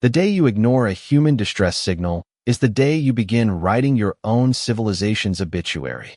The day you ignore a human distress signal is the day you begin writing your own civilization's obituary.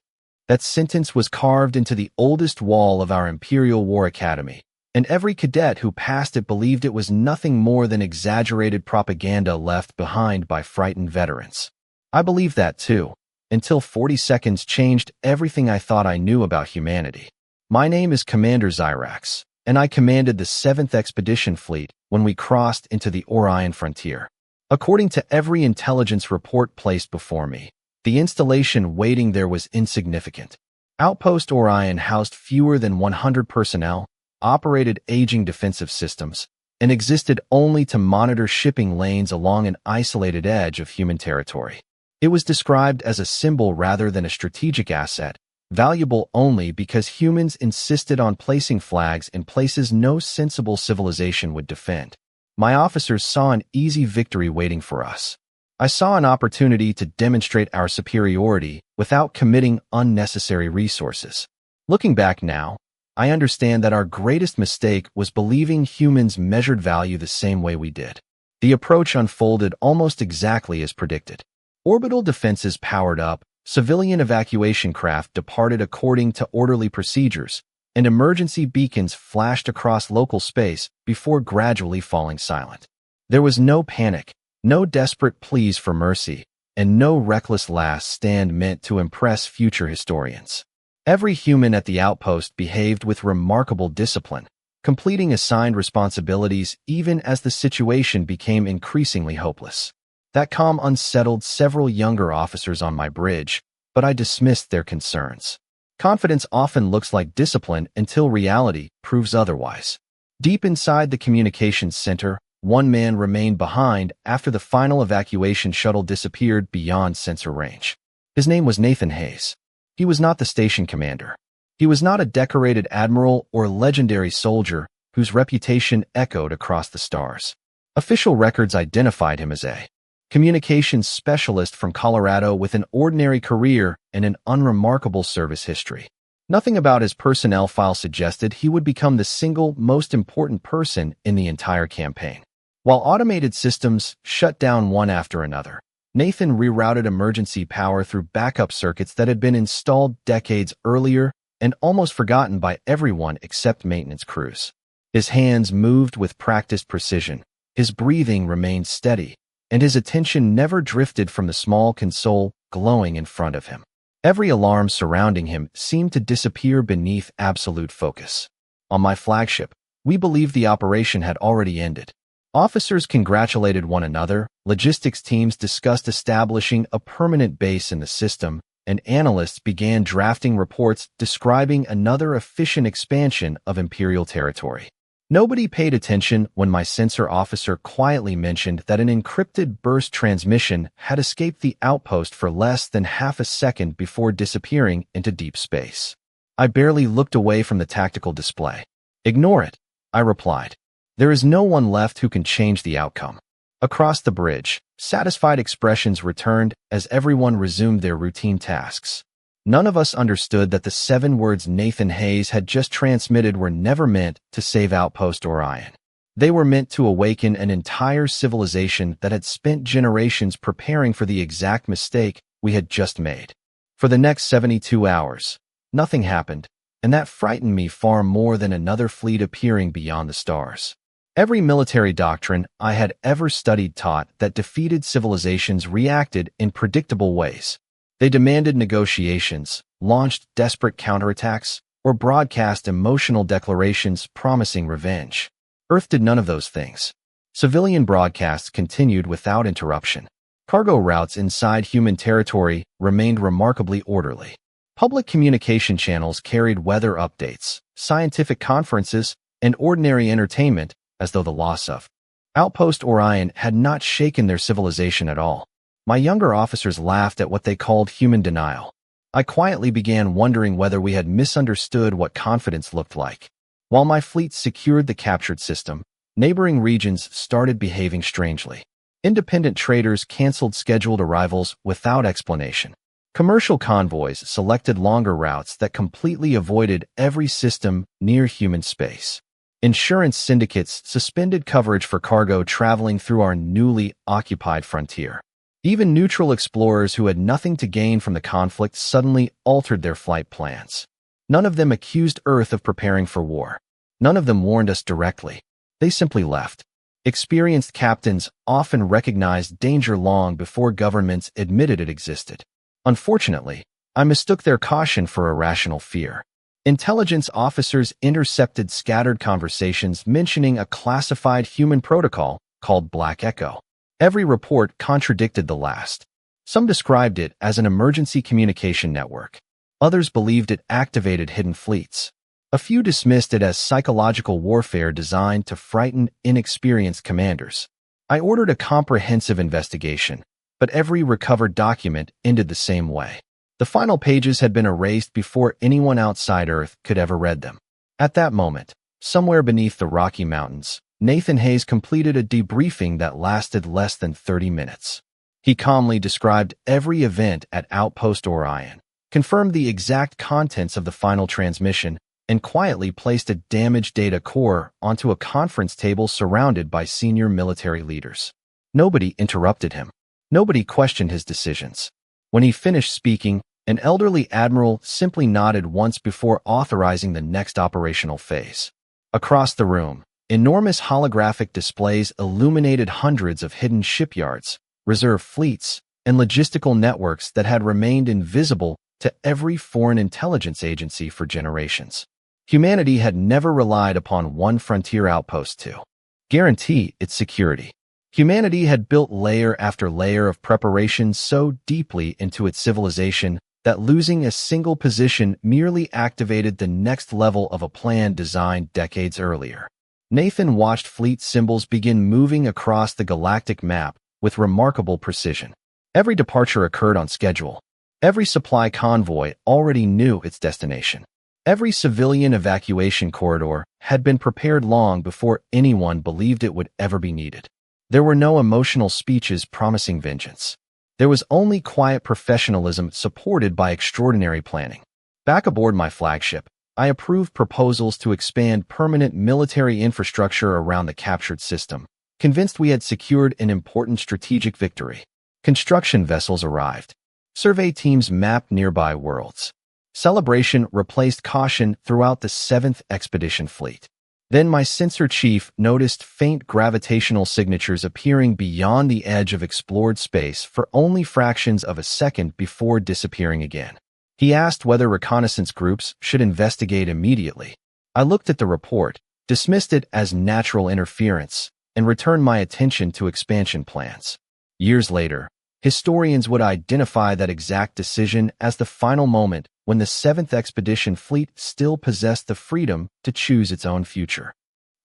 That sentence was carved into the oldest wall of our Imperial War Academy, and every cadet who passed it believed it was nothing more than exaggerated propaganda left behind by frightened veterans. I believed that too, until 40 seconds changed everything I thought I knew about humanity. My name is Commander Zyrax, and I commanded the 7th Expedition Fleet when we crossed into the Orion frontier. According to every intelligence report placed before me, the installation waiting there was insignificant. Outpost Orion housed fewer than 100 personnel, operated aging defensive systems, and existed only to monitor shipping lanes along an isolated edge of human territory. It was described as a symbol rather than a strategic asset, valuable only because humans insisted on placing flags in places no sensible civilization would defend. My officers saw an easy victory waiting for us. I saw an opportunity to demonstrate our superiority without committing unnecessary resources. Looking back now, I understand that our greatest mistake was believing humans measured value the same way we did. The approach unfolded almost exactly as predicted. Orbital defenses powered up, civilian evacuation craft departed according to orderly procedures, and emergency beacons flashed across local space before gradually falling silent. There was no panic, no desperate pleas for mercy, and no reckless last stand meant to impress future historians. Every human at the outpost behaved with remarkable discipline, completing assigned responsibilities even as the situation became increasingly hopeless. That calm unsettled several younger officers on my bridge, but I dismissed their concerns. Confidence often looks like discipline until reality proves otherwise. Deep inside the communications center, one man remained behind after the final evacuation shuttle disappeared beyond sensor range. His name was Nathan Hayes. He was not the station commander. He was not a decorated admiral or legendary soldier whose reputation echoed across the stars. Official records identified him as a communications specialist from Colorado with an ordinary career and an unremarkable service history. Nothing about his personnel file suggested he would become the single most important person in the entire campaign. While automated systems shut down one after another, Nathan rerouted emergency power through backup circuits that had been installed decades earlier and almost forgotten by everyone except maintenance crews. His hands moved with practiced precision, his breathing remained steady, and his attention never drifted from the small console glowing in front of him. Every alarm surrounding him seemed to disappear beneath absolute focus. On my flagship, we believed the operation had already ended. Officers congratulated one another, logistics teams discussed establishing a permanent base in the system, and analysts began drafting reports describing another efficient expansion of Imperial territory. Nobody paid attention when my sensor officer quietly mentioned that an encrypted burst transmission had escaped the outpost for less than half a second before disappearing into deep space. I barely looked away from the tactical display. "Ignore it," I replied. "There is no one left who can change the outcome." Across the bridge, satisfied expressions returned as everyone resumed their routine tasks. None of us understood that the 7 words Nathan Hayes had just transmitted were never meant to save Outpost Orion. They were meant to awaken an entire civilization that had spent generations preparing for the exact mistake we had just made. For the next 72 hours, nothing happened, and that frightened me far more than another fleet appearing beyond the stars. Every military doctrine I had ever studied taught that defeated civilizations reacted in predictable ways. They demanded negotiations, launched desperate counterattacks, or broadcast emotional declarations promising revenge. Earth did none of those things. Civilian broadcasts continued without interruption. Cargo routes inside human territory remained remarkably orderly. Public communication channels carried weather updates, scientific conferences, and ordinary entertainment as though the loss of Outpost Orion had not shaken their civilization at all. My younger officers laughed at what they called human denial. I quietly began wondering whether we had misunderstood what confidence looked like. While my fleet secured the captured system, neighboring regions started behaving strangely. Independent traders canceled scheduled arrivals without explanation. Commercial convoys selected longer routes that completely avoided every system near human space. Insurance syndicates suspended coverage for cargo traveling through our newly occupied frontier. Even neutral explorers who had nothing to gain from the conflict suddenly altered their flight plans. None of them accused Earth of preparing for war. None of them warned us directly. They simply left. Experienced captains often recognized danger long before governments admitted it existed. Unfortunately, I mistook their caution for irrational fear. Intelligence officers intercepted scattered conversations mentioning a classified human protocol called Black Echo. Every report contradicted the last. Some described it as an emergency communication network. Others believed it activated hidden fleets. A few dismissed it as psychological warfare designed to frighten inexperienced commanders. I ordered a comprehensive investigation, but every recovered document ended the same way. The final pages had been erased before anyone outside Earth could ever read them. At that moment, somewhere beneath the Rocky Mountains, Nathan Hayes completed a debriefing that lasted less than 30 minutes. He calmly described every event at Outpost Orion, confirmed the exact contents of the final transmission, and quietly placed a damaged data core onto a conference table surrounded by senior military leaders. Nobody interrupted him. Nobody questioned his decisions. When he finished speaking, an elderly admiral simply nodded once before authorizing the next operational phase. Across the room, enormous holographic displays illuminated hundreds of hidden shipyards, reserve fleets, and logistical networks that had remained invisible to every foreign intelligence agency for generations. Humanity had never relied upon one frontier outpost to guarantee its security. Humanity had built layer after layer of preparation so deeply into its civilization that losing a single position merely activated the next level of a plan designed decades earlier. Nathan watched fleet symbols begin moving across the galactic map with remarkable precision. Every departure occurred on schedule. Every supply convoy already knew its destination. Every civilian evacuation corridor had been prepared long before anyone believed it would ever be needed. There were no emotional speeches promising vengeance. There was only quiet professionalism supported by extraordinary planning. Back aboard my flagship, I approved proposals to expand permanent military infrastructure around the captured system, convinced we had secured an important strategic victory. Construction vessels arrived. Survey teams mapped nearby worlds. Celebration replaced caution throughout the 7th Expedition Fleet. Then my sensor chief noticed faint gravitational signatures appearing beyond the edge of explored space for only fractions of a second before disappearing again. He asked whether reconnaissance groups should investigate immediately. I looked at the report, dismissed it as natural interference, and returned my attention to expansion plans. Years later, historians would identify that exact decision as the final moment when the 7th Expedition Fleet still possessed the freedom to choose its own future.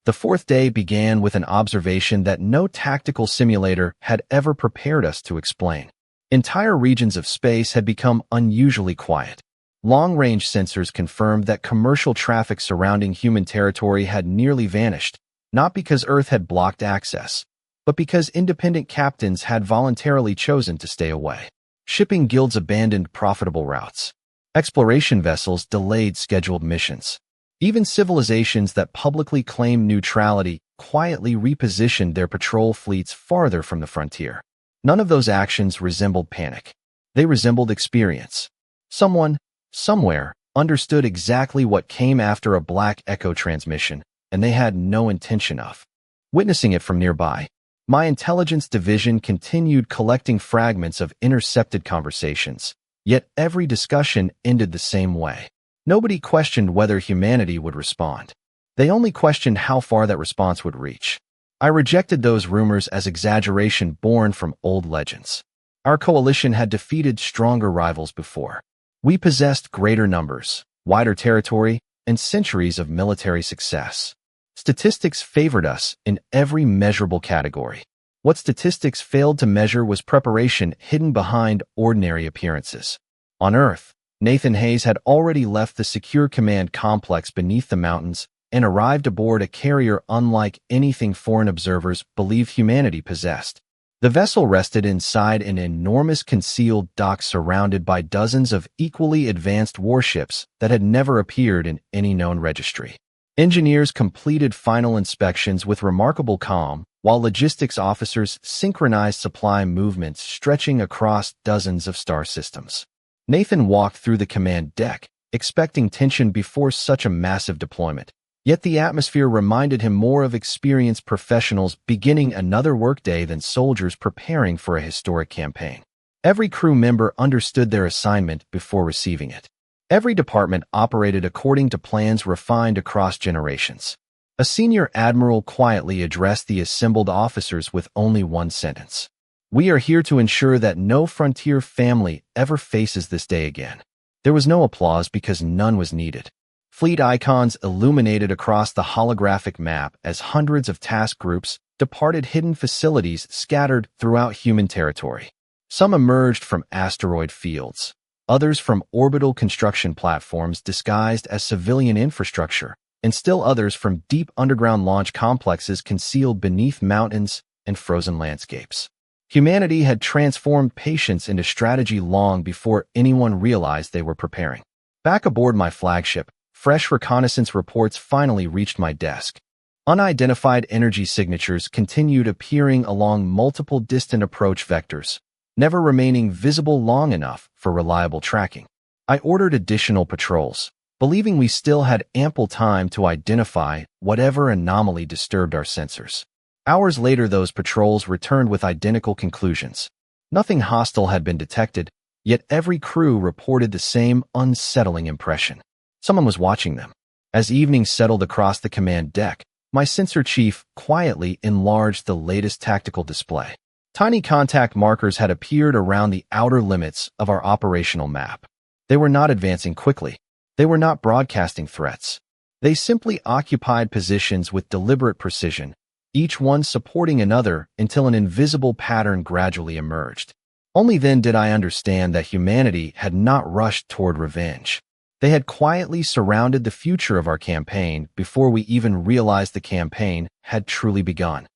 The 4th day began with an observation that no tactical simulator had ever prepared us to explain. Entire regions of space had become unusually quiet. Long-range sensors confirmed that commercial traffic surrounding human territory had nearly vanished, not because Earth had blocked access, but because independent captains had voluntarily chosen to stay away. Shipping guilds abandoned profitable routes. Exploration vessels delayed scheduled missions. Even civilizations that publicly claimed neutrality quietly repositioned their patrol fleets farther from the frontier. None of those actions resembled panic. They resembled experience. Someone, somewhere, understood exactly what came after a Black Echo transmission, and they had no intention of witnessing it from nearby. My intelligence division continued collecting fragments of intercepted conversations, yet every discussion ended the same way. Nobody questioned whether humanity would respond. They only questioned how far that response would reach. I rejected those rumors as exaggeration born from old legends. Our coalition had defeated stronger rivals before. We possessed greater numbers, wider territory, and centuries of military success. Statistics favored us in every measurable category. What statistics failed to measure was preparation hidden behind ordinary appearances. On Earth, Nathan Hayes had already left the secure command complex beneath the mountains and arrived aboard a carrier unlike anything foreign observers believed humanity possessed. The vessel rested inside an enormous concealed dock surrounded by dozens of equally advanced warships that had never appeared in any known registry. Engineers completed final inspections with remarkable calm, while logistics officers synchronized supply movements stretching across dozens of star systems. Nathan walked through the command deck, expecting tension before such a massive deployment. Yet the atmosphere reminded him more of experienced professionals beginning another workday than soldiers preparing for a historic campaign. Every crew member understood their assignment before receiving it. Every department operated according to plans refined across generations. A senior admiral quietly addressed the assembled officers with only one sentence. "We are here to ensure that no frontier family ever faces this day again." There was no applause because none was needed. Fleet icons illuminated across the holographic map as hundreds of task groups departed hidden facilities scattered throughout human territory. Some emerged from asteroid fields, others from orbital construction platforms disguised as civilian infrastructure, and still others from deep underground launch complexes concealed beneath mountains and frozen landscapes. Humanity had transformed patience into strategy long before anyone realized they were preparing. Back aboard my flagship, fresh reconnaissance reports finally reached my desk. Unidentified energy signatures continued appearing along multiple distant approach vectors, never remaining visible long enough for reliable tracking. I ordered additional patrols, believing we still had ample time to identify whatever anomaly disturbed our sensors. Hours later, those patrols returned with identical conclusions. Nothing hostile had been detected, yet every crew reported the same unsettling impression. Someone was watching them. As evening settled across the command deck, my sensor chief quietly enlarged the latest tactical display. Tiny contact markers had appeared around the outer limits of our operational map. They were not advancing quickly. They were not broadcasting threats. They simply occupied positions with deliberate precision, each one supporting another until an invisible pattern gradually emerged. Only then did I understand that humanity had not rushed toward revenge. They had quietly surrounded the future of our campaign before we even realized the campaign had truly begun.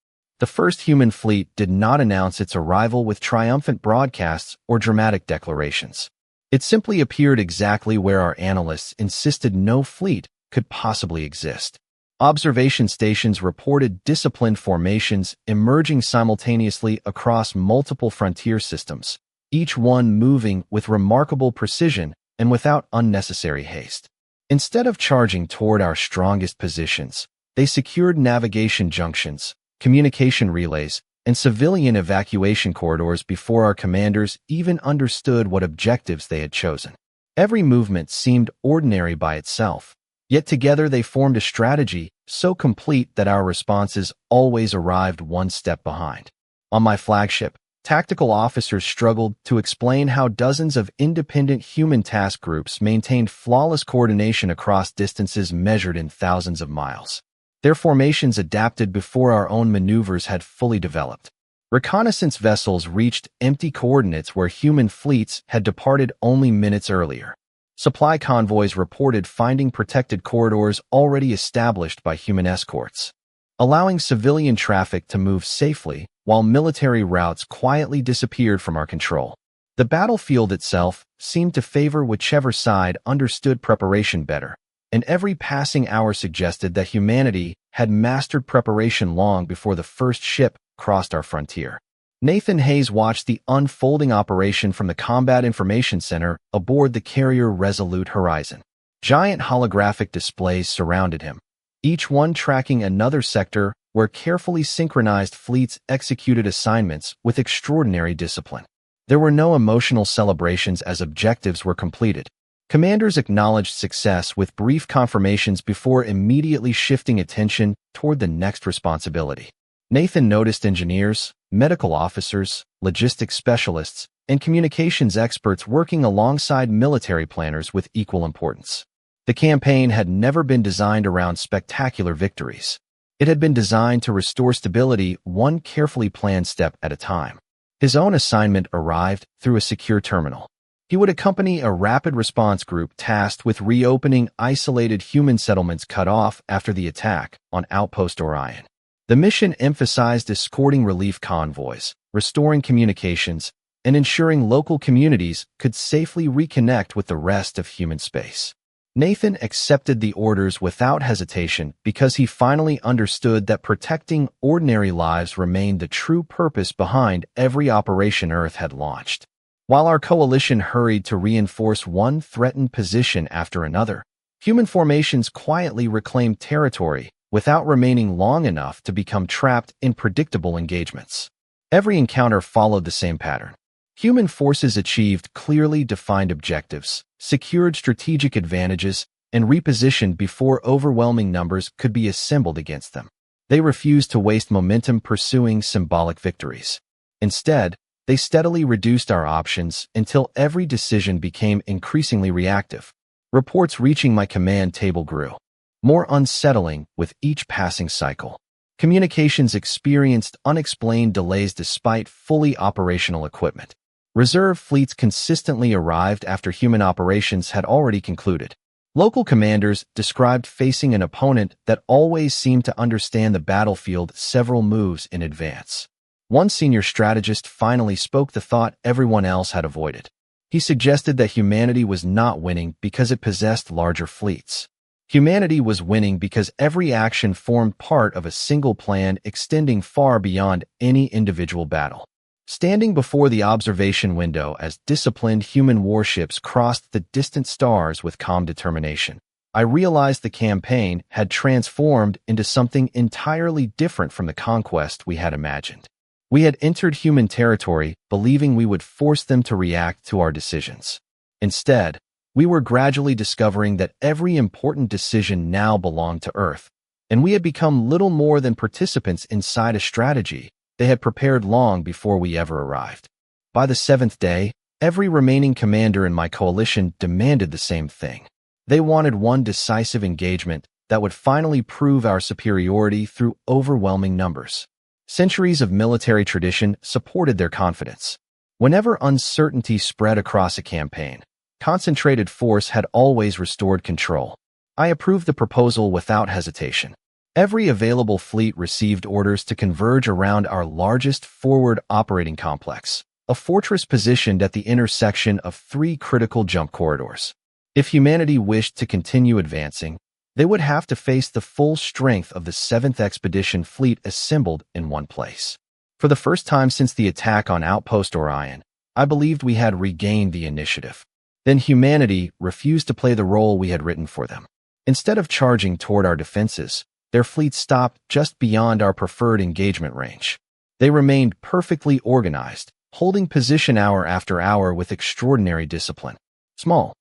The first human fleet did not announce its arrival with triumphant broadcasts or dramatic declarations. It simply appeared exactly where our analysts insisted no fleet could possibly exist. Observation stations reported disciplined formations emerging simultaneously across multiple frontier systems, each one moving with remarkable precision and without unnecessary haste. Instead of charging toward our strongest positions, they secured navigation junctions, communication relays, and civilian evacuation corridors before our commanders even understood what objectives they had chosen. Every movement seemed ordinary by itself, yet together they formed a strategy so complete that our responses always arrived one step behind. On my flagship, tactical officers struggled to explain how dozens of independent human task groups maintained flawless coordination across distances measured in thousands of miles. Their formations adapted before our own maneuvers had fully developed. Reconnaissance vessels reached empty coordinates where human fleets had departed only minutes earlier. Supply convoys reported finding protected corridors already established by human escorts, allowing civilian traffic to move safely while military routes quietly disappeared from our control. The battlefield itself seemed to favor whichever side understood preparation better, and every passing hour suggested that humanity had mastered preparation long before the first ship crossed our frontier. Nathan Hayes watched the unfolding operation from the Combat Information Center aboard the carrier Resolute Horizon. Giant holographic displays surrounded him, each one tracking another sector where carefully synchronized fleets executed assignments with extraordinary discipline. There were no emotional celebrations as objectives were completed. Commanders acknowledged success with brief confirmations before immediately shifting attention toward the next responsibility. Nathan noticed engineers, medical officers, logistics specialists, and communications experts working alongside military planners with equal importance. The campaign had never been designed around spectacular victories. It had been designed to restore stability one carefully planned step at a time. His own assignment arrived through a secure terminal. He would accompany a rapid response group tasked with reopening isolated human settlements cut off after the attack on Outpost Orion. The mission emphasized escorting relief convoys, restoring communications, and ensuring local communities could safely reconnect with the rest of human space. Nathan accepted the orders without hesitation because he finally understood that protecting ordinary lives remained the true purpose behind every operation Earth had launched. While our coalition hurried to reinforce one threatened position after another, human formations quietly reclaimed territory without remaining long enough to become trapped in predictable engagements. Every encounter followed the same pattern. Human forces achieved clearly defined objectives, secured strategic advantages, and repositioned before overwhelming numbers could be assembled against them. They refused to waste momentum pursuing symbolic victories. Instead, they steadily reduced our options until every decision became increasingly reactive. Reports reaching my command table grew more unsettling with each passing cycle. Communications experienced unexplained delays despite fully operational equipment. Reserve fleets consistently arrived after human operations had already concluded. Local commanders described facing an opponent that always seemed to understand the battlefield several moves in advance. One senior strategist finally spoke the thought everyone else had avoided. He suggested that humanity was not winning because it possessed larger fleets. Humanity was winning because every action formed part of a single plan extending far beyond any individual battle. Standing before the observation window as disciplined human warships crossed the distant stars with calm determination, I realized the campaign had transformed into something entirely different from the conquest we had imagined. We had entered human territory believing we would force them to react to our decisions. Instead, we were gradually discovering that every important decision now belonged to Earth, and we had become little more than participants inside a strategy they had prepared long before we ever arrived. By the 7th day, every remaining commander in my coalition demanded the same thing. They wanted one decisive engagement that would finally prove our superiority through overwhelming numbers. Centuries of military tradition supported their confidence. Whenever uncertainty spread across a campaign, concentrated force had always restored control. I approved the proposal without hesitation. Every available fleet received orders to converge around our largest forward operating complex, a fortress positioned at the intersection of 3 critical jump corridors. If humanity wished to continue advancing, they would have to face the full strength of the 7th Expedition Fleet assembled in one place. For the first time since the attack on Outpost Orion, I believed we had regained the initiative. Then humanity refused to play the role we had written for them. Instead of charging toward our defenses, their fleet stopped just beyond our preferred engagement range. They remained perfectly organized, holding position hour after hour with extraordinary discipline. Small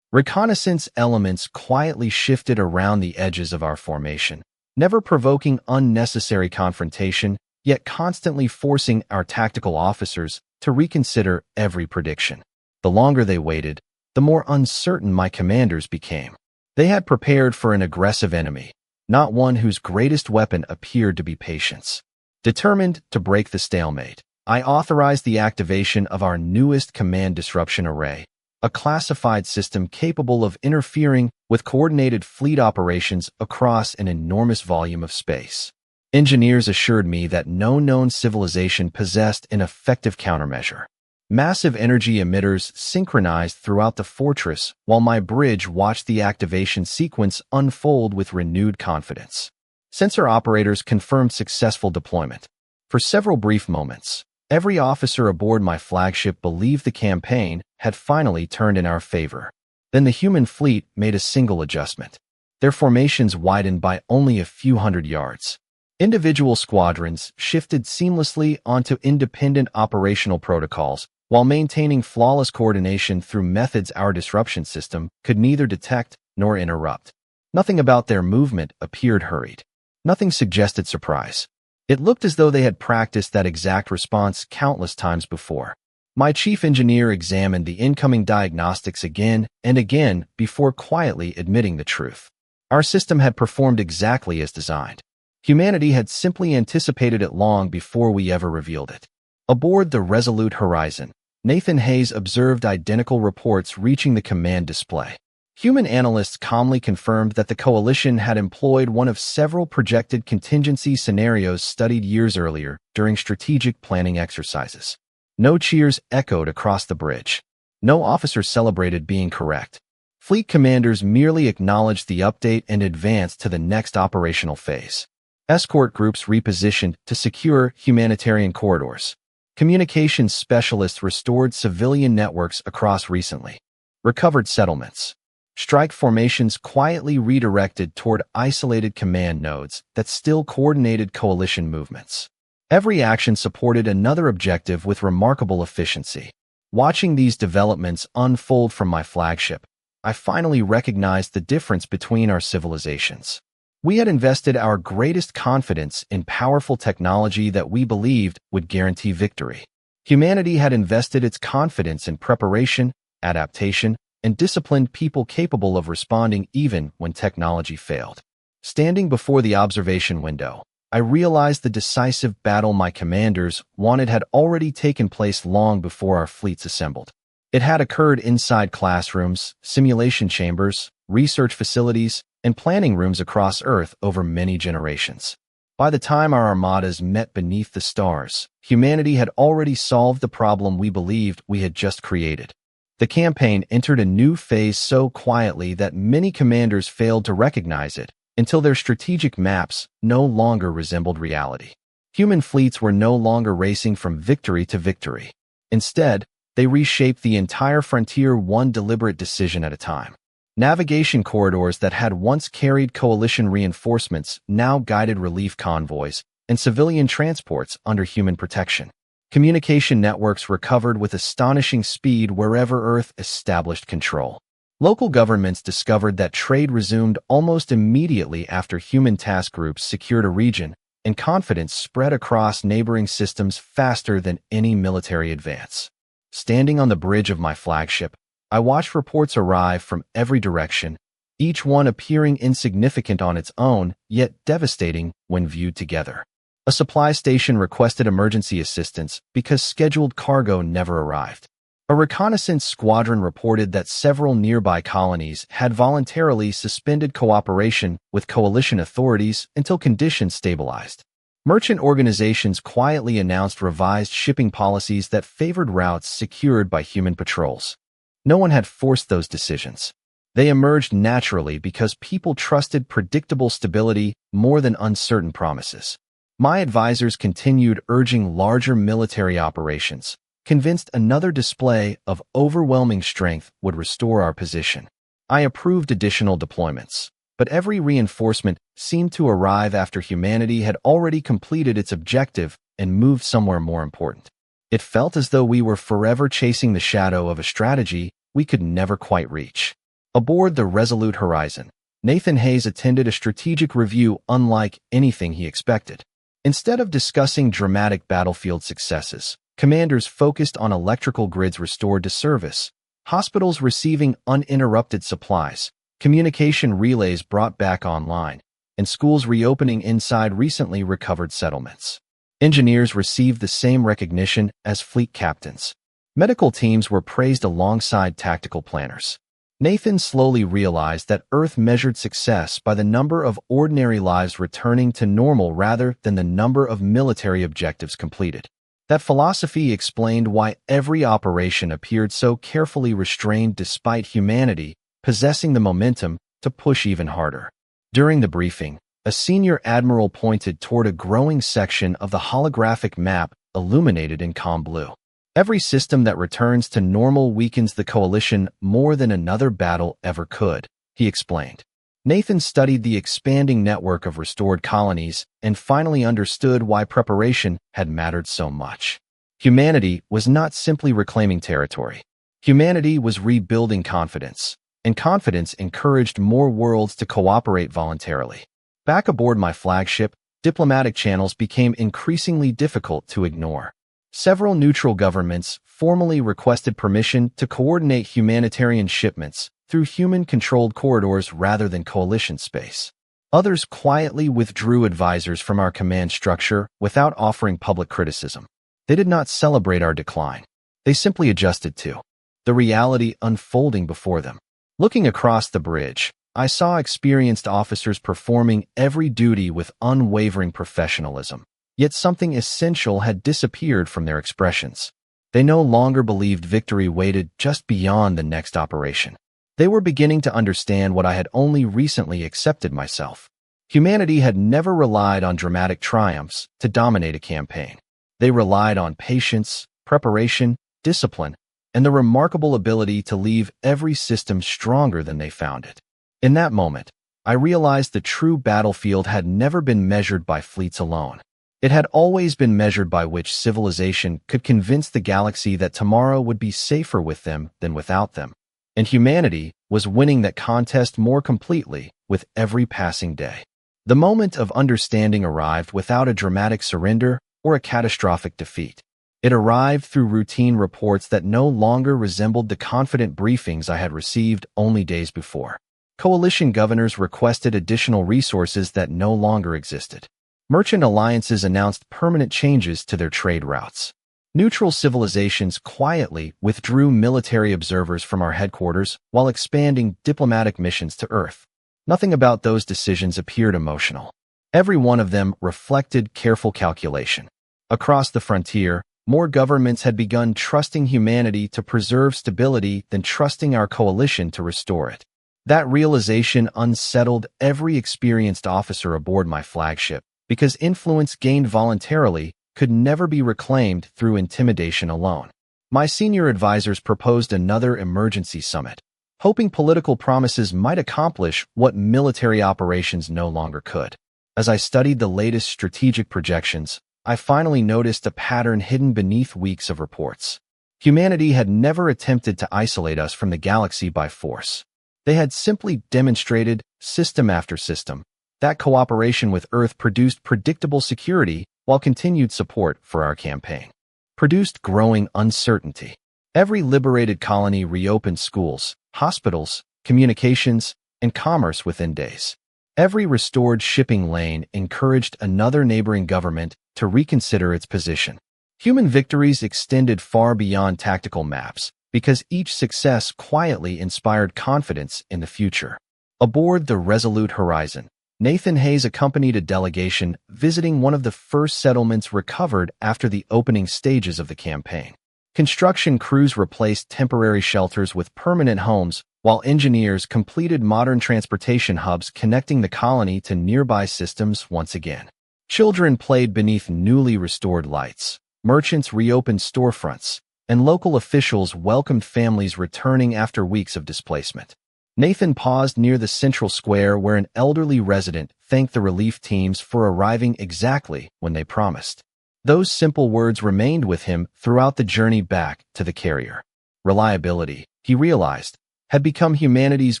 reconnaissance elements quietly shifted around the edges of our formation, never provoking unnecessary confrontation, yet constantly forcing our tactical officers to reconsider every prediction. The longer they waited, the more uncertain my commanders became. They had prepared for an aggressive enemy, not one whose greatest weapon appeared to be patience. Determined to break the stalemate, I authorized the activation of our newest command disruption array, a classified system capable of interfering with coordinated fleet operations across an enormous volume of space. Engineers assured me that no known civilization possessed an effective countermeasure. Massive energy emitters synchronized throughout the fortress while my bridge watched the activation sequence unfold with renewed confidence. Sensor operators confirmed successful deployment. For several brief moments, every officer aboard my flagship believed the campaign had finally turned in our favor. Then the human fleet made a single adjustment. Their formations widened by only a few hundred yards. Individual squadrons shifted seamlessly onto independent operational protocols, while maintaining flawless coordination through methods our disruption system could neither detect nor interrupt. Nothing about their movement appeared hurried. Nothing suggested surprise. It looked as though they had practiced that exact response countless times before. My chief engineer examined the incoming diagnostics again and again before quietly admitting the truth. Our system had performed exactly as designed. Humanity had simply anticipated it long before we ever revealed it. Aboard the Resolute Horizon, Nathan Hayes observed identical reports reaching the command display. Human analysts calmly confirmed that the coalition had employed one of several projected contingency scenarios studied years earlier during strategic planning exercises. No cheers echoed across the bridge. No officer celebrated being correct. Fleet commanders merely acknowledged the update and advanced to the next operational phase. Escort groups repositioned to secure humanitarian corridors. Communications specialists restored civilian networks across recently recovered settlements. Strike formations quietly redirected toward isolated command nodes that still coordinated coalition movements. Every action supported another objective with remarkable efficiency. Watching these developments unfold from my flagship, I finally recognized the difference between our civilizations. We had invested our greatest confidence in powerful technology that we believed would guarantee victory. Humanity had invested its confidence in preparation, adaptation, and disciplined people capable of responding even when technology failed. Standing before the observation window, I realized the decisive battle my commanders wanted had already taken place long before our fleets assembled. It had occurred inside classrooms, simulation chambers, research facilities, and planning rooms across Earth over many generations. By the time our armadas met beneath the stars, humanity had already solved the problem we believed we had just created. The campaign entered a new phase so quietly that many commanders failed to recognize it until their strategic maps no longer resembled reality. Human fleets were no longer racing from victory to victory. Instead, they reshaped the entire frontier one deliberate decision at a time. Navigation corridors that had once carried coalition reinforcements now guided relief convoys and civilian transports under human protection. Communication networks recovered with astonishing speed wherever Earth established control. Local governments discovered that trade resumed almost immediately after human task groups secured a region, and confidence spread across neighboring systems faster than any military advance. Standing on the bridge of my flagship, I watched reports arrive from every direction, each one appearing insignificant on its own, yet devastating when viewed together. A supply station requested emergency assistance because scheduled cargo never arrived. A reconnaissance squadron reported that several nearby colonies had voluntarily suspended cooperation with coalition authorities until conditions stabilized. Merchant organizations quietly announced revised shipping policies that favored routes secured by human patrols. No one had forced those decisions. They emerged naturally because people trusted predictable stability more than uncertain promises. My advisors continued urging larger military operations, convinced another display of overwhelming strength would restore our position. I approved additional deployments, but every reinforcement seemed to arrive after humanity had already completed its objective and moved somewhere more important. It felt as though we were forever chasing the shadow of a strategy we could never quite reach. Aboard the Resolute Horizon, Nathan Hayes attended a strategic review unlike anything he expected. Instead of discussing dramatic battlefield successes, commanders focused on electrical grids restored to service, hospitals receiving uninterrupted supplies, communication relays brought back online, and schools reopening inside recently recovered settlements. Engineers received the same recognition as fleet captains. Medical teams were praised alongside tactical planners. Nathan slowly realized that Earth measured success by the number of ordinary lives returning to normal rather than the number of military objectives completed. That philosophy explained why every operation appeared so carefully restrained despite humanity possessing the momentum to push even harder. During the briefing, a senior admiral pointed toward a growing section of the holographic map illuminated in calm blue. Every system that returns to normal weakens the coalition more than another battle ever could, he explained. Nathan studied the expanding network of restored colonies and finally understood why preparation had mattered so much. Humanity was not simply reclaiming territory. Humanity was rebuilding confidence, and confidence encouraged more worlds to cooperate voluntarily. Back aboard my flagship, diplomatic channels became increasingly difficult to ignore. Several neutral governments formally requested permission to coordinate humanitarian shipments through human-controlled corridors rather than coalition space. Others quietly withdrew advisors from our command structure without offering public criticism. They did not celebrate our decline. They simply adjusted to the reality unfolding before them. Looking across the bridge, I saw experienced officers performing every duty with unwavering professionalism. Yet something essential had disappeared from their expressions. They no longer believed victory waited just beyond the next operation. They were beginning to understand what I had only recently accepted myself. Humanity had never relied on dramatic triumphs to dominate a campaign. They relied on patience, preparation, discipline, and the remarkable ability to leave every system stronger than they found it. In that moment, I realized the true battlefield had never been measured by fleets alone. It had always been measured by which civilization could convince the galaxy that tomorrow would be safer with them than without them. And humanity was winning that contest more completely with every passing day. The moment of understanding arrived without a dramatic surrender or a catastrophic defeat. It arrived through routine reports that no longer resembled the confident briefings I had received only days before. Coalition governors requested additional resources that no longer existed. Merchant alliances announced permanent changes to their trade routes. Neutral civilizations quietly withdrew military observers from our headquarters while expanding diplomatic missions to Earth. Nothing about those decisions appeared emotional. Every one of them reflected careful calculation. Across the frontier, more governments had begun trusting humanity to preserve stability than trusting our coalition to restore it. That realization unsettled every experienced officer aboard my flagship, because influence gained voluntarily could never be reclaimed through intimidation alone. My senior advisors proposed another emergency summit, hoping political promises might accomplish what military operations no longer could. As I studied the latest strategic projections, I finally noticed a pattern hidden beneath weeks of reports. Humanity had never attempted to isolate us from the galaxy by force. They had simply demonstrated, system after system, that cooperation with Earth produced predictable security while continued support for our campaign. Produced growing uncertainty. Every liberated colony reopened schools, hospitals, communications, and commerce within days. Every restored shipping lane encouraged another neighboring government to reconsider its position. Human victories extended far beyond tactical maps, because each success quietly inspired confidence in the future. Aboard the Resolute Horizon, Nathan Hayes accompanied a delegation visiting one of the first settlements recovered after the opening stages of the campaign. Construction crews replaced temporary shelters with permanent homes, while engineers completed modern transportation hubs connecting the colony to nearby systems once again. Children played beneath newly restored lights. Merchants reopened storefronts, and local officials welcomed families returning after weeks of displacement. Nathan paused near the central square where an elderly resident thanked the relief teams for arriving exactly when they promised. Those simple words remained with him throughout the journey back to the carrier. Reliability, he realized, had become humanity's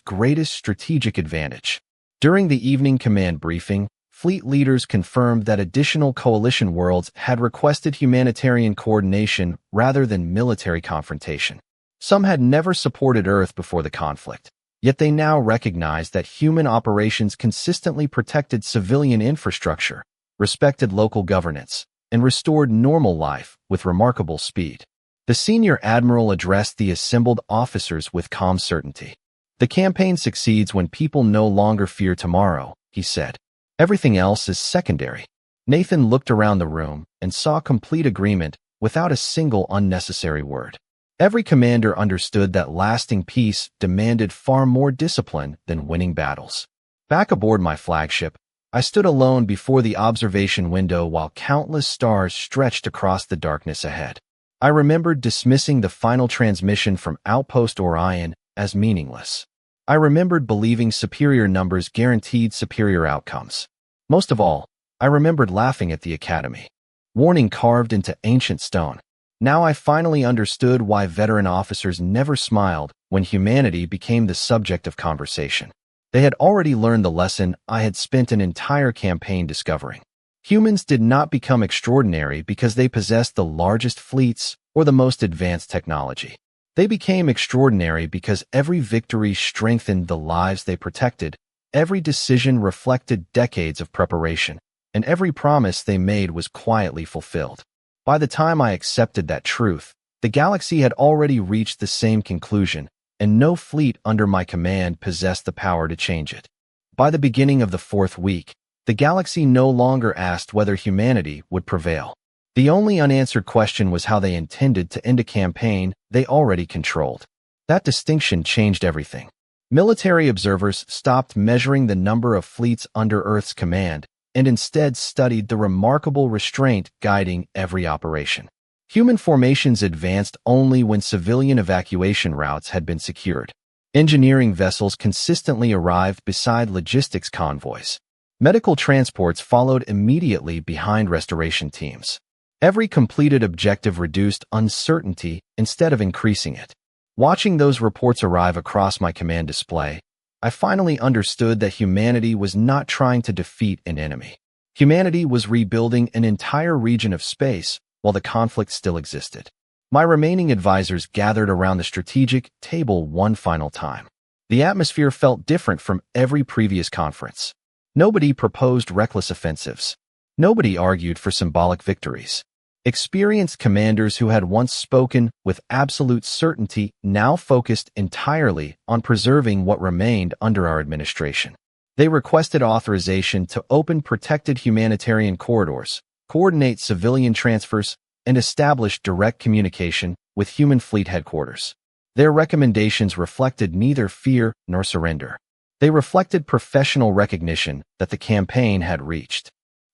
greatest strategic advantage. During the evening command briefing, fleet leaders confirmed that additional coalition worlds had requested humanitarian coordination rather than military confrontation. Some had never supported Earth before the conflict, yet they now recognized that human operations consistently protected civilian infrastructure, respected local governance, and restored normal life with remarkable speed. The senior admiral addressed the assembled officers with calm certainty. The campaign succeeds when people no longer fear tomorrow, he said. Everything else is secondary. Nathan looked around the room and saw complete agreement without a single unnecessary word. Every commander understood that lasting peace demanded far more discipline than winning battles. Back aboard my flagship, I stood alone before the observation window while countless stars stretched across the darkness ahead. I remembered dismissing the final transmission from Outpost Orion as meaningless. I remembered believing superior numbers guaranteed superior outcomes. Most of all, I remembered laughing at the Academy. Warning carved into ancient stone. Now I finally understood why veteran officers never smiled when humanity became the subject of conversation. They had already learned the lesson I had spent an entire campaign discovering. Humans did not become extraordinary because they possessed the largest fleets or the most advanced technology. They became extraordinary because every victory strengthened the lives they protected, every decision reflected decades of preparation, and every promise they made was quietly fulfilled. By the time I accepted that truth, the galaxy had already reached the same conclusion, and no fleet under my command possessed the power to change it. By the beginning of the fourth week, the galaxy no longer asked whether humanity would prevail. The only unanswered question was how they intended to end a campaign they already controlled. That distinction changed everything. Military observers stopped measuring the number of fleets under Earth's command and instead studied the remarkable restraint guiding every operation. Human formations advanced only when civilian evacuation routes had been secured. Engineering vessels consistently arrived beside logistics convoys. Medical transports followed immediately behind restoration teams. Every completed objective reduced uncertainty instead of increasing it. Watching those reports arrive across my command display, I finally understood that humanity was not trying to defeat an enemy. Humanity was rebuilding an entire region of space while the conflict still existed. My remaining advisors gathered around the strategic table one final time. The atmosphere felt different from every previous conference. Nobody proposed reckless offensives. Nobody argued for symbolic victories. Experienced commanders who had once spoken with absolute certainty now focused entirely on preserving what remained under our administration. They requested authorization to open protected humanitarian corridors, coordinate civilian transfers, and establish direct communication with human fleet headquarters. Their recommendations reflected neither fear nor surrender. They reflected professional recognition that the campaign had reached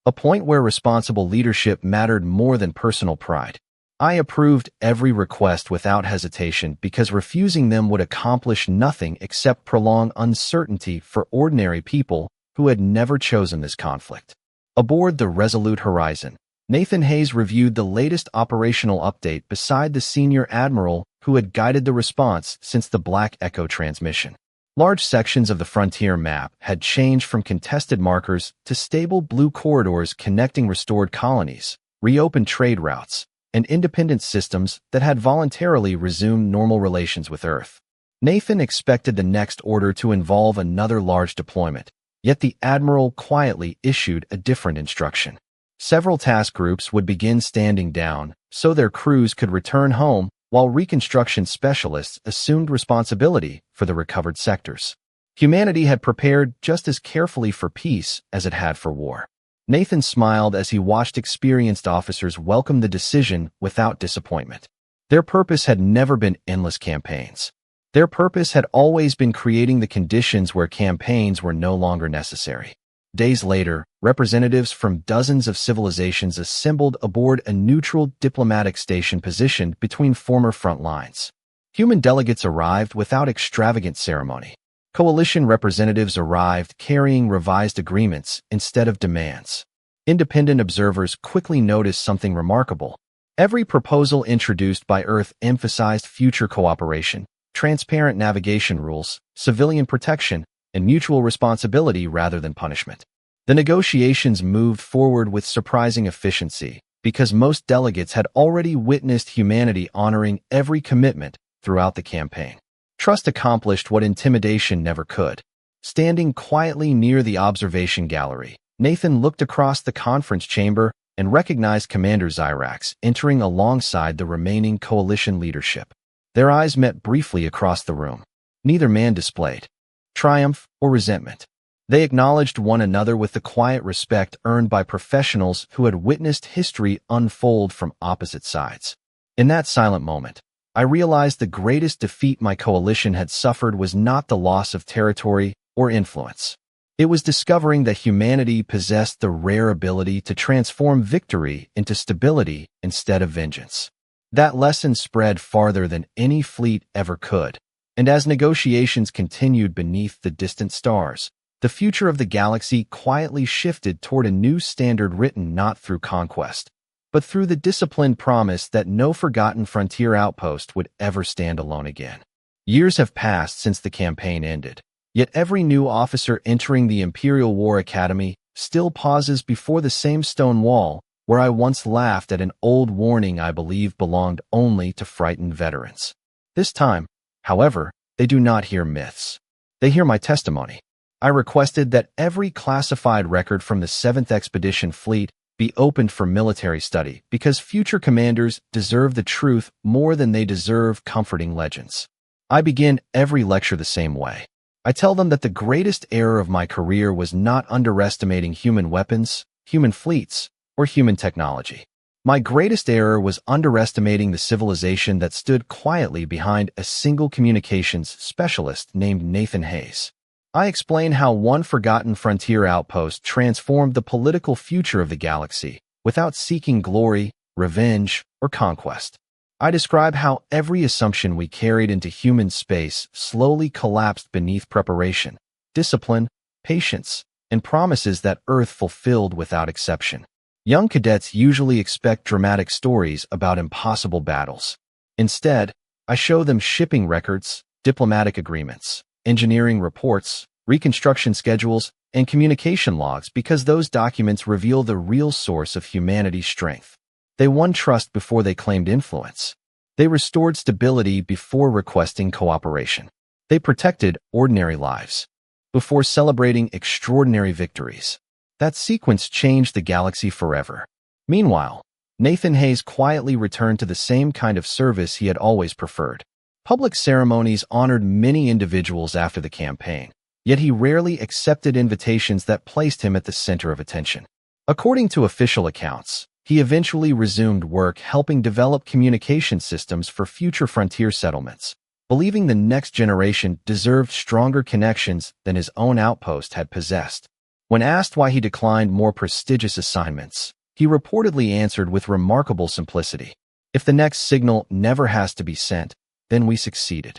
a point where responsible leadership mattered more than personal pride. I approved every request without hesitation because refusing them would accomplish nothing except prolong uncertainty for ordinary people who had never chosen this conflict. Aboard the Resolute Horizon, Nathan Hayes reviewed the latest operational update beside the senior admiral who had guided the response since the Black Echo transmission. Large sections of the frontier map had changed from contested markers to stable blue corridors connecting restored colonies, reopened trade routes, and independent systems that had voluntarily resumed normal relations with Earth. Nathan expected the next order to involve another large deployment, yet the admiral quietly issued a different instruction. Several task groups would begin standing down so their crews could return home while reconstruction specialists assumed responsibility for the recovered sectors. Humanity had prepared just as carefully for peace as it had for war. Nathan smiled as he watched experienced officers welcome the decision without disappointment. Their purpose had never been endless campaigns. Their purpose had always been creating the conditions where campaigns were no longer necessary. Days later, representatives from dozens of civilizations assembled aboard a neutral diplomatic station positioned between former front lines. Human delegates arrived without extravagant ceremony. Coalition representatives arrived carrying revised agreements instead of demands. Independent observers quickly noticed something remarkable. Every proposal introduced by Earth emphasized future cooperation, transparent navigation rules, civilian protection, and mutual responsibility rather than punishment. The negotiations moved forward with surprising efficiency because most delegates had already witnessed humanity honoring every commitment throughout the campaign. Trust accomplished what intimidation never could. Standing quietly near the observation gallery, Nathan looked across the conference chamber and recognized Commander Zyrax entering alongside the remaining coalition leadership. Their eyes met briefly across the room. Neither man displayed triumph or resentment. They acknowledged one another with the quiet respect earned by professionals who had witnessed history unfold from opposite sides. In that silent moment, I realized the greatest defeat my coalition had suffered was not the loss of territory or influence. It was discovering that humanity possessed the rare ability to transform victory into stability instead of vengeance. That lesson spread farther than any fleet ever could. And as negotiations continued beneath the distant stars, the future of the galaxy quietly shifted toward a new standard written not through conquest, but through the disciplined promise that no forgotten frontier outpost would ever stand alone again. Years have passed since the campaign ended, yet every new officer entering the Imperial War Academy still pauses before the same stone wall where I once laughed at an old warning I believed belonged only to frightened veterans. This time, however, they do not hear myths. They hear my testimony. I requested that every classified record from the 7th Expedition Fleet be opened for military study because future commanders deserve the truth more than they deserve comforting legends. I begin every lecture the same way. I tell them that the greatest error of my career was not underestimating human weapons, human fleets, or human technology. My greatest error was underestimating the civilization that stood quietly behind a single communications specialist named Nathan Hayes. I explain how one forgotten frontier outpost transformed the political future of the galaxy without seeking glory, revenge, or conquest. I describe how every assumption we carried into human space slowly collapsed beneath preparation, discipline, patience, and promises that Earth fulfilled without exception. Young cadets usually expect dramatic stories about impossible battles. Instead, I show them shipping records, diplomatic agreements, engineering reports, reconstruction schedules, and communication logs because those documents reveal the real source of humanity's strength. They won trust before they claimed influence. They restored stability before requesting cooperation. They protected ordinary lives before celebrating extraordinary victories. That sequence changed the galaxy forever. Meanwhile, Nathan Hayes quietly returned to the same kind of service he had always preferred. Public ceremonies honored many individuals after the campaign, yet he rarely accepted invitations that placed him at the center of attention. According to official accounts, he eventually resumed work helping develop communication systems for future frontier settlements, believing the next generation deserved stronger connections than his own outpost had possessed. When asked why he declined more prestigious assignments, he reportedly answered with remarkable simplicity, "If the next signal never has to be sent, then we succeeded."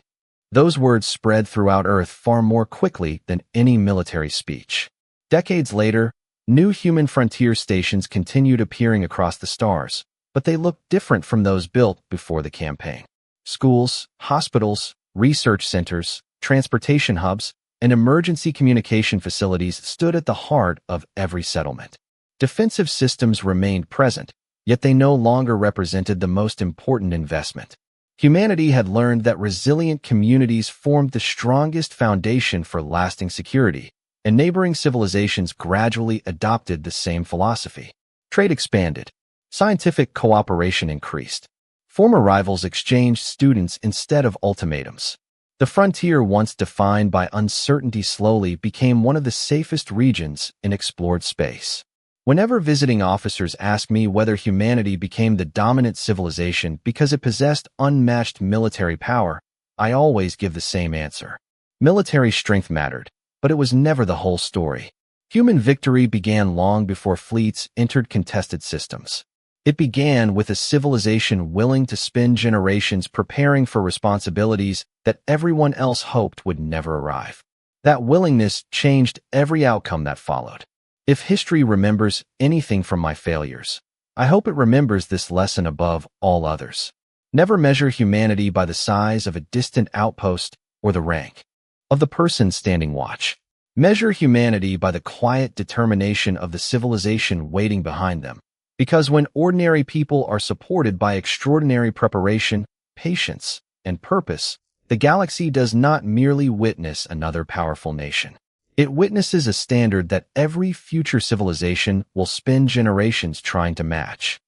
Those words spread throughout Earth far more quickly than any military speech. Decades later, new human frontier stations continued appearing across the stars, but they looked different from those built before the campaign. Schools, hospitals, research centers, transportation hubs, and emergency communication facilities stood at the heart of every settlement. Defensive systems remained present, yet they no longer represented the most important investment. Humanity had learned that resilient communities formed the strongest foundation for lasting security, and neighboring civilizations gradually adopted the same philosophy. Trade expanded. Scientific cooperation increased. Former rivals exchanged students instead of ultimatums. The frontier, once defined by uncertainty, slowly became one of the safest regions in explored space. Whenever visiting officers ask me whether humanity became the dominant civilization because it possessed unmatched military power, I always give the same answer. Military strength mattered, but it was never the whole story. Human victory began long before fleets entered contested systems. It began with a civilization willing to spend generations preparing for responsibilities that everyone else hoped would never arrive. That willingness changed every outcome that followed. If history remembers anything from my failures, I hope it remembers this lesson above all others. Never measure humanity by the size of a distant outpost or the rank of the person standing watch. Measure humanity by the quiet determination of the civilization waiting behind them. Because when ordinary people are supported by extraordinary preparation, patience, and purpose, the galaxy does not merely witness another powerful nation. It witnesses a standard that every future civilization will spend generations trying to match.